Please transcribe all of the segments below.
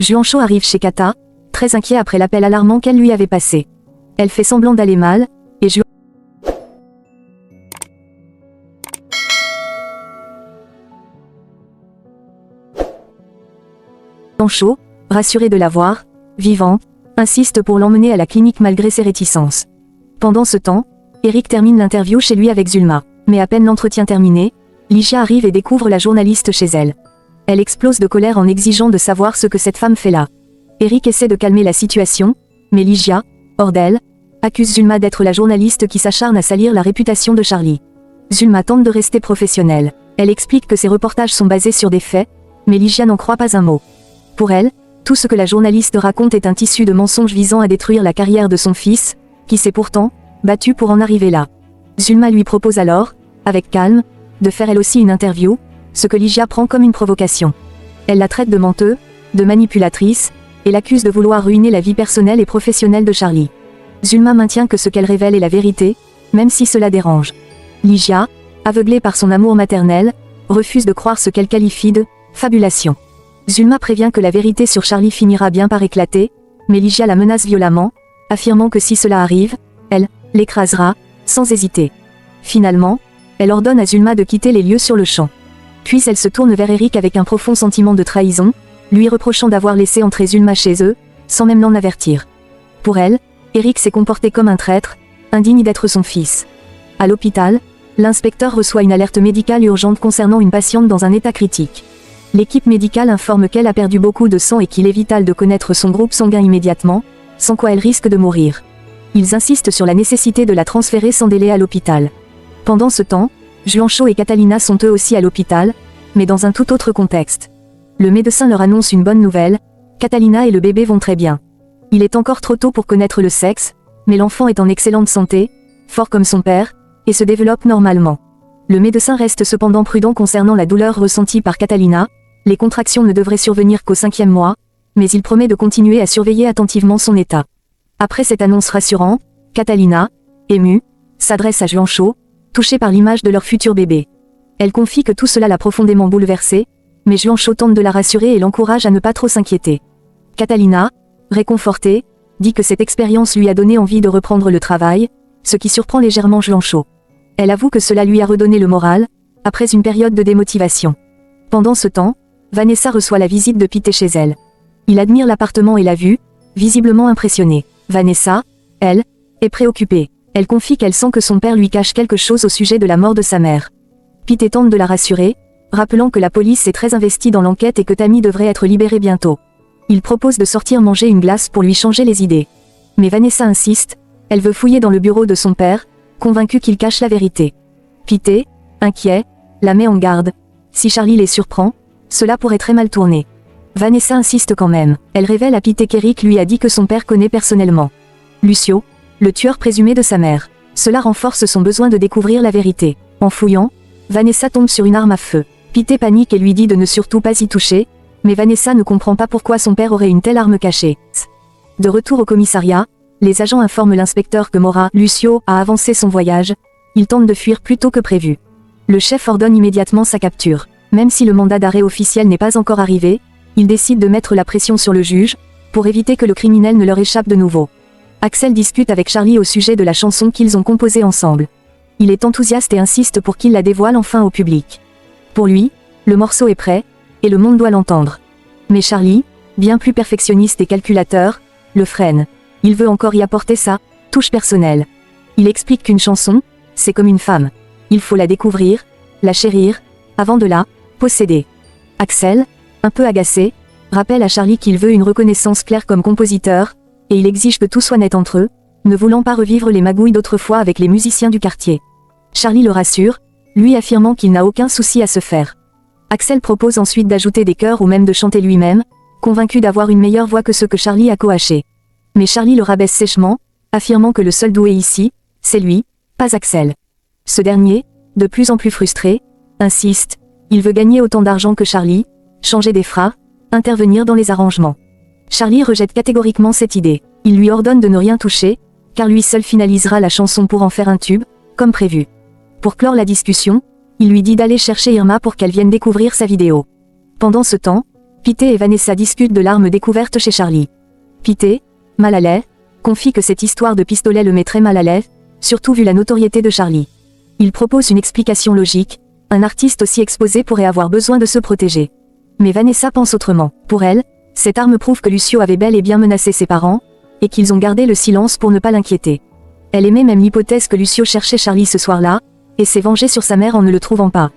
Juancho arrive chez Kata, très inquiet après l'appel alarmant qu'elle lui avait passé. Elle fait semblant d'aller mal, et Juancho, rassuré de la voir, vivante, insiste pour l'emmener à la clinique malgré ses réticences. Pendant ce temps, Eric termine l'interview chez lui avec Zulma. Mais à peine l'entretien terminé, Ligia arrive et découvre la journaliste chez elle. Elle explose de colère en exigeant de savoir ce que cette femme fait là. Eric essaie de calmer la situation, mais Ligia, hors d'elle, accuse Zulma d'être la journaliste qui s'acharne à salir la réputation de Charlie. Zulma tente de rester professionnelle. Elle explique que ses reportages sont basés sur des faits, mais Ligia n'en croit pas un mot. Pour elle, tout ce que la journaliste raconte est un tissu de mensonges visant à détruire la carrière de son fils, qui s'est pourtant battu pour en arriver là. Zulma lui propose alors, avec calme, de faire elle aussi une interview, ce que Ligia prend comme une provocation. Elle la traite de menteuse, de manipulatrice, et l'accuse de vouloir ruiner la vie personnelle et professionnelle de Charlie. Zulma maintient que ce qu'elle révèle est la vérité, même si cela dérange. Ligia, aveuglée par son amour maternel, refuse de croire ce qu'elle qualifie de « fabulation ». Zulma prévient que la vérité sur Charlie finira bien par éclater, mais Ligia la menace violemment, affirmant que si cela arrive, elle l'écrasera, sans hésiter. Finalement, elle ordonne à Zulma de quitter les lieux sur le champ. Puis elle se tourne vers Eric avec un profond sentiment de trahison, lui reprochant d'avoir laissé entrer Zulma chez eux, sans même l'en avertir. Pour elle, Eric s'est comporté comme un traître, indigne d'être son fils. À l'hôpital, l'inspecteur reçoit une alerte médicale urgente concernant une patiente dans un état critique. L'équipe médicale informe qu'elle a perdu beaucoup de sang et qu'il est vital de connaître son groupe sanguin immédiatement, sans quoi elle risque de mourir. Ils insistent sur la nécessité de la transférer sans délai à l'hôpital. Pendant ce temps, Juancho et Catalina sont eux aussi à l'hôpital, mais dans un tout autre contexte. Le médecin leur annonce une bonne nouvelle, Catalina et le bébé vont très bien. Il est encore trop tôt pour connaître le sexe, mais l'enfant est en excellente santé, fort comme son père, et se développe normalement. Le médecin reste cependant prudent concernant la douleur ressentie par Catalina, les contractions ne devraient survenir qu'au 5e mois, mais il promet de continuer à surveiller attentivement son état. Après cette annonce rassurante, Catalina, émue, s'adresse à Juancho, touchée par l'image de leur futur bébé. Elle confie que tout cela l'a profondément bouleversée, mais Juancho tente de la rassurer et l'encourage à ne pas trop s'inquiéter. Catalina, réconfortée, dit que cette expérience lui a donné envie de reprendre le travail, ce qui surprend légèrement Juancho. Elle avoue que cela lui a redonné le moral, après une période de démotivation. Pendant ce temps, Vanessa reçoit la visite de Pete chez elle. Il admire l'appartement et la vue, visiblement impressionné. Vanessa, elle, est préoccupée. Elle confie qu'elle sent que son père lui cache quelque chose au sujet de la mort de sa mère. Pete tente de la rassurer, rappelant que la police est très investie dans l'enquête et que Tammy devrait être libérée bientôt. Il propose de sortir manger une glace pour lui changer les idées. Mais Vanessa insiste, elle veut fouiller dans le bureau de son père, convaincue qu'il cache la vérité. Pete, inquiet, la met en garde. Si Charlie les surprend, cela pourrait très mal tourner. Vanessa insiste quand même. Elle révèle à Pete qu'Eric lui a dit que son père connaît personnellement Lucio, le tueur présumé de sa mère. Cela renforce son besoin de découvrir la vérité. En fouillant, Vanessa tombe sur une arme à feu. Pete panique et lui dit de ne surtout pas y toucher, mais Vanessa ne comprend pas pourquoi son père aurait une telle arme cachée. De retour au commissariat, les agents informent l'inspecteur que Lucio a avancé son voyage. Il tente de fuir plus tôt que prévu. Le chef ordonne immédiatement sa capture. Même si le mandat d'arrêt officiel n'est pas encore arrivé, il décide de mettre la pression sur le juge, pour éviter que le criminel ne leur échappe de nouveau. Axel discute avec Charlie au sujet de la chanson qu'ils ont composée ensemble. Il est enthousiaste et insiste pour qu'il la dévoile enfin au public. Pour lui, le morceau est prêt, et le monde doit l'entendre. Mais Charlie, bien plus perfectionniste et calculateur, le freine. Il veut encore y apporter sa touche personnelle. Il explique qu'une chanson, c'est comme une femme. Il faut la découvrir, la chérir, avant de la posséder. Axel, un peu agacé, rappelle à Charlie qu'il veut une reconnaissance claire comme compositeur, et il exige que tout soit net entre eux, ne voulant pas revivre les magouilles d'autrefois avec les musiciens du quartier. Charlie le rassure, lui affirmant qu'il n'a aucun souci à se faire. Axel propose ensuite d'ajouter des chœurs ou même de chanter lui-même, convaincu d'avoir une meilleure voix que ceux que Charlie a coachés. Mais Charlie le rabaisse sèchement, affirmant que le seul doué ici, c'est lui, pas Axel. Ce dernier, de plus en plus frustré, insiste, il veut gagner autant d'argent que Charlie, changer des phrases, intervenir dans les arrangements. Charlie rejette catégoriquement cette idée. Il lui ordonne de ne rien toucher, car lui seul finalisera la chanson pour en faire un tube, comme prévu. Pour clore la discussion, il lui dit d'aller chercher Irma pour qu'elle vienne découvrir sa vidéo. Pendant ce temps, Pité et Vanessa discutent de l'arme découverte chez Charlie. Pité, mal à l'aise, confie que cette histoire de pistolet le met très mal à l'aise, surtout vu la notoriété de Charlie. Il propose une explication logique, un artiste aussi exposé pourrait avoir besoin de se protéger. Mais Vanessa pense autrement. Pour elle, cette arme prouve que Lucio avait bel et bien menacé ses parents, et qu'ils ont gardé le silence pour ne pas l'inquiéter. Elle émet même l'hypothèse que Lucio cherchait Charlie ce soir-là, et s'est vengé sur sa mère en ne le trouvant pas.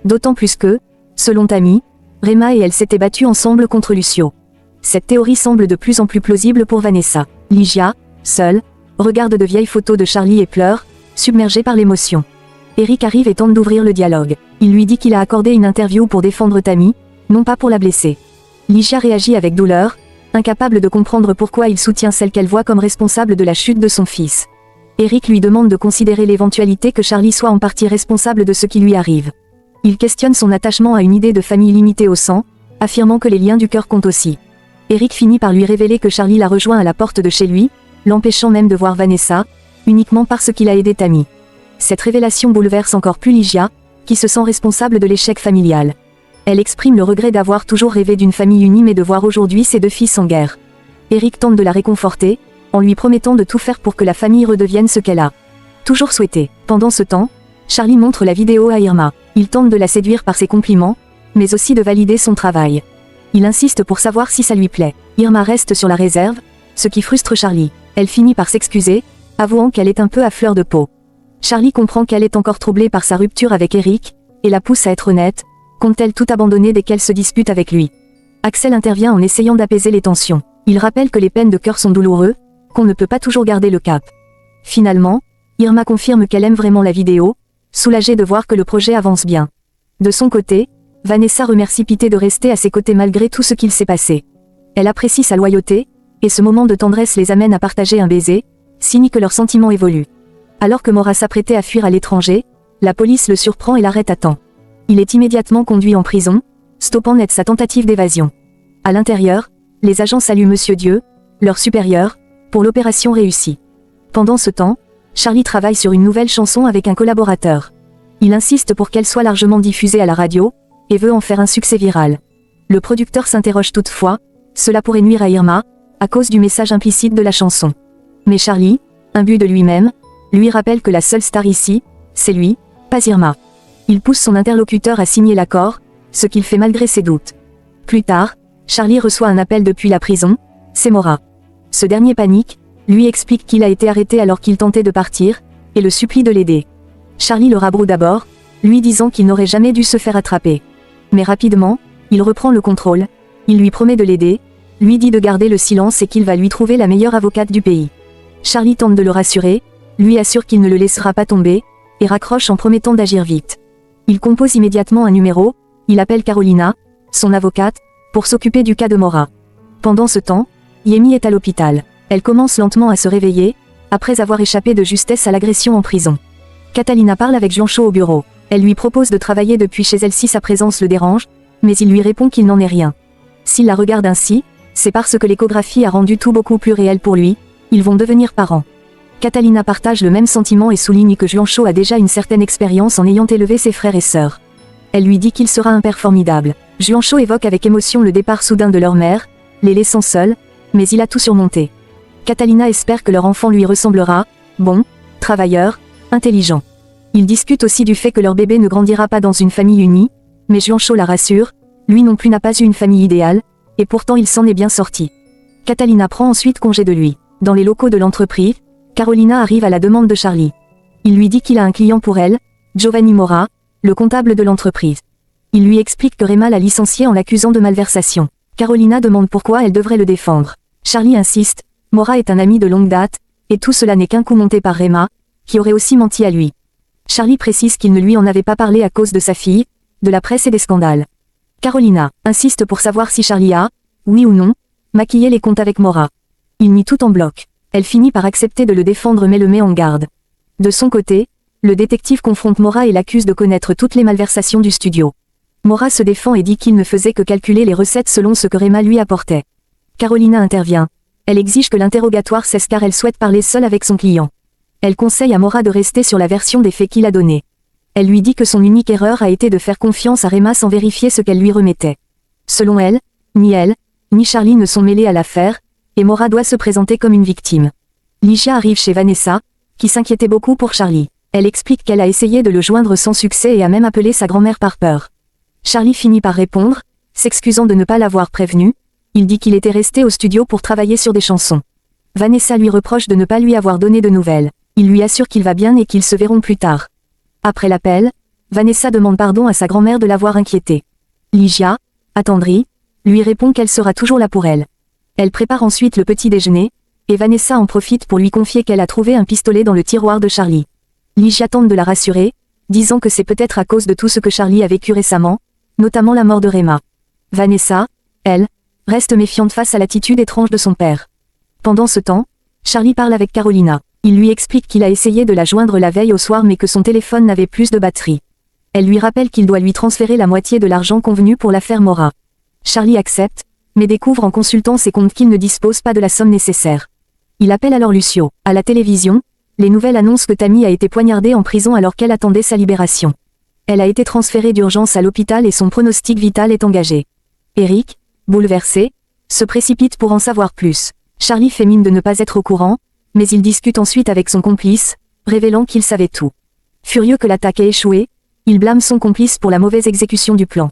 D'autant plus que, selon Tammy, Rema et elle s'étaient battues ensemble contre Lucio. Cette théorie semble de plus en plus plausible pour Vanessa. Ligia, seule, regarde de vieilles photos de Charlie et pleure, submergée par l'émotion. Eric arrive et tente d'ouvrir le dialogue. Il lui dit qu'il a accordé une interview pour défendre Tammy, non pas pour la blesser. Ligia réagit avec douleur, incapable de comprendre pourquoi il soutient celle qu'elle voit comme responsable de la chute de son fils. Eric lui demande de considérer l'éventualité que Charlie soit en partie responsable de ce qui lui arrive. Il questionne son attachement à une idée de famille limitée au sang, affirmant que les liens du cœur comptent aussi. Eric finit par lui révéler que Charlie l'a rejoint à la porte de chez lui, l'empêchant même de voir Vanessa, uniquement parce qu'il a aidé Tammy. Cette révélation bouleverse encore plus Ligia, qui se sent responsable de l'échec familial. Elle exprime le regret d'avoir toujours rêvé d'une famille unie mais de voir aujourd'hui ses deux fils en guerre. Eric tente de la réconforter, en lui promettant de tout faire pour que la famille redevienne ce qu'elle a toujours souhaité. Pendant ce temps, Charlie montre la vidéo à Irma. Il tente de la séduire par ses compliments, mais aussi de valider son travail. Il insiste pour savoir si ça lui plaît. Irma reste sur la réserve, ce qui frustre Charlie. Elle finit par s'excuser, avouant qu'elle est un peu à fleur de peau. Charlie comprend qu'elle est encore troublée par sa rupture avec Eric, et la pousse à être honnête, compte-t-elle tout abandonner dès qu'elle se dispute avec lui. Axel intervient en essayant d'apaiser les tensions. Il rappelle que les peines de cœur sont douloureux, qu'on ne peut pas toujours garder le cap. Finalement, Irma confirme qu'elle aime vraiment la vidéo, soulagée de voir que le projet avance bien. De son côté, Vanessa remercie Pité de rester à ses côtés malgré tout ce qu'il s'est passé. Elle apprécie sa loyauté, et ce moment de tendresse les amène à partager un baiser, signe que leurs sentiments évoluent. Alors que Maura s'apprêtait à fuir à l'étranger, la police le surprend et l'arrête à temps. Il est immédiatement conduit en prison, stoppant net sa tentative d'évasion. À l'intérieur, les agents saluent Monsieur Dieu, leur supérieur, pour l'opération réussie. Pendant ce temps, Charlie travaille sur une nouvelle chanson avec un collaborateur. Il insiste pour qu'elle soit largement diffusée à la radio, et veut en faire un succès viral. Le producteur s'interroge toutefois, cela pourrait nuire à Irma, à cause du message implicite de la chanson. Mais Charlie, imbu de lui-même, lui rappelle que la seule star ici, c'est lui, pas Irma. Il pousse son interlocuteur à signer l'accord, ce qu'il fait malgré ses doutes. Plus tard, Charlie reçoit un appel depuis la prison, c'est Maura. Ce dernier panique, lui explique qu'il a été arrêté alors qu'il tentait de partir, et le supplie de l'aider. Charlie le rabroue d'abord, lui disant qu'il n'aurait jamais dû se faire attraper. Mais rapidement, il reprend le contrôle, il lui promet de l'aider, lui dit de garder le silence et qu'il va lui trouver la meilleure avocate du pays. Charlie tente de le rassurer, lui assure qu'il ne le laissera pas tomber, et raccroche en promettant d'agir vite. Il compose immédiatement un numéro, il appelle Carolina, son avocate, pour s'occuper du cas de Maura. Pendant ce temps, Yemi est à l'hôpital. Elle commence lentement à se réveiller, après avoir échappé de justesse à l'agression en prison. Catalina parle avec Juancho au bureau. Elle lui propose de travailler depuis chez elle si sa présence le dérange, mais il lui répond qu'il n'en est rien. S'il la regarde ainsi, c'est parce que l'échographie a rendu tout beaucoup plus réel pour lui, ils vont devenir parents. Catalina partage le même sentiment et souligne que Juancho a déjà une certaine expérience en ayant élevé ses frères et sœurs. Elle lui dit qu'il sera un père formidable. Juancho évoque avec émotion le départ soudain de leur mère, les laissant seuls, mais il a tout surmonté. Catalina espère que leur enfant lui ressemblera, bon, travailleur, intelligent. Ils discutent aussi du fait que leur bébé ne grandira pas dans une famille unie, mais Juancho la rassure, lui non plus n'a pas eu une famille idéale, et pourtant il s'en est bien sorti. Catalina prend ensuite congé de lui. Dans les locaux de l'entreprise, Carolina arrive à la demande de Charlie. Il lui dit qu'il a un client pour elle, Giovanni Maura, le comptable de l'entreprise. Il lui explique que Rema l'a licencié en l'accusant de malversation. Carolina demande pourquoi elle devrait le défendre. Charlie insiste, Maura est un ami de longue date, et tout cela n'est qu'un coup monté par Rema, qui aurait aussi menti à lui. Charlie précise qu'il ne lui en avait pas parlé à cause de sa fille, de la presse et des scandales. Carolina insiste pour savoir si Charlie a, oui ou non, maquillé les comptes avec Maura. Il nie tout en bloc. Elle finit par accepter de le défendre mais le met en garde. De son côté, le détective confronte Maura et l'accuse de connaître toutes les malversations du studio. Maura se défend et dit qu'il ne faisait que calculer les recettes selon ce que Rema lui apportait. Carolina intervient. Elle exige que l'interrogatoire cesse car elle souhaite parler seule avec son client. Elle conseille à Maura de rester sur la version des faits qu'il a donnée. Elle lui dit que son unique erreur a été de faire confiance à Rema sans vérifier ce qu'elle lui remettait. Selon elle, Ni elle, ni Charlie ne sont mêlés à l'affaire, et Maura doit se présenter comme une victime. Ligia arrive chez Vanessa, qui s'inquiétait beaucoup pour Charlie. Elle explique qu'elle a essayé de le joindre sans succès et a même appelé sa grand-mère par peur. Charlie finit par répondre, s'excusant de ne pas l'avoir prévenu. Il dit qu'il était resté au studio pour travailler sur des chansons. Vanessa lui reproche de ne pas lui avoir donné de nouvelles. Il lui assure qu'il va bien et qu'ils se verront plus tard. Après l'appel, Vanessa demande pardon à sa grand-mère de l'avoir inquiétée. Ligia, attendrie, lui répond qu'elle sera toujours là pour elle. Elle prépare ensuite le petit déjeuner, et Vanessa en profite pour lui confier qu'elle a trouvé un pistolet dans le tiroir de Charlie. Ligia tente de la rassurer, disant que c'est peut-être à cause de tout ce que Charlie a vécu récemment, notamment la mort de Rema. Vanessa, elle, reste méfiante face à l'attitude étrange de son père. Pendant ce temps, Charlie parle avec Carolina. Il lui explique qu'il a essayé de la joindre la veille au soir mais que son téléphone n'avait plus de batterie. Elle lui rappelle qu'il doit lui transférer la moitié de l'argent convenu pour l'affaire Maura. Charlie accepte, mais découvre en consultant ses comptes qu'il ne dispose pas de la somme nécessaire. Il appelle alors Lucio. À la télévision, les nouvelles annoncent que Tammy a été poignardée en prison alors qu'elle attendait sa libération. Elle a été transférée d'urgence à l'hôpital et son pronostic vital est engagé. Eric, bouleversé, se précipite pour en savoir plus. Charlie fait mine de ne pas être au courant, mais il discute ensuite avec son complice, révélant qu'il savait tout. Furieux que l'attaque ait échoué, il blâme son complice pour la mauvaise exécution du plan.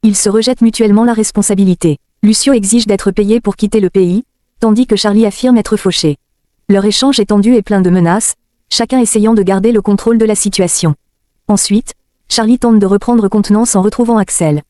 Ils se rejettent mutuellement la responsabilité. Lucio exige d'être payé pour quitter le pays, tandis que Charlie affirme être fauché. Leur échange est tendu et plein de menaces, chacun essayant de garder le contrôle de la situation. Ensuite, Charlie tente de reprendre contenance en retrouvant Axel.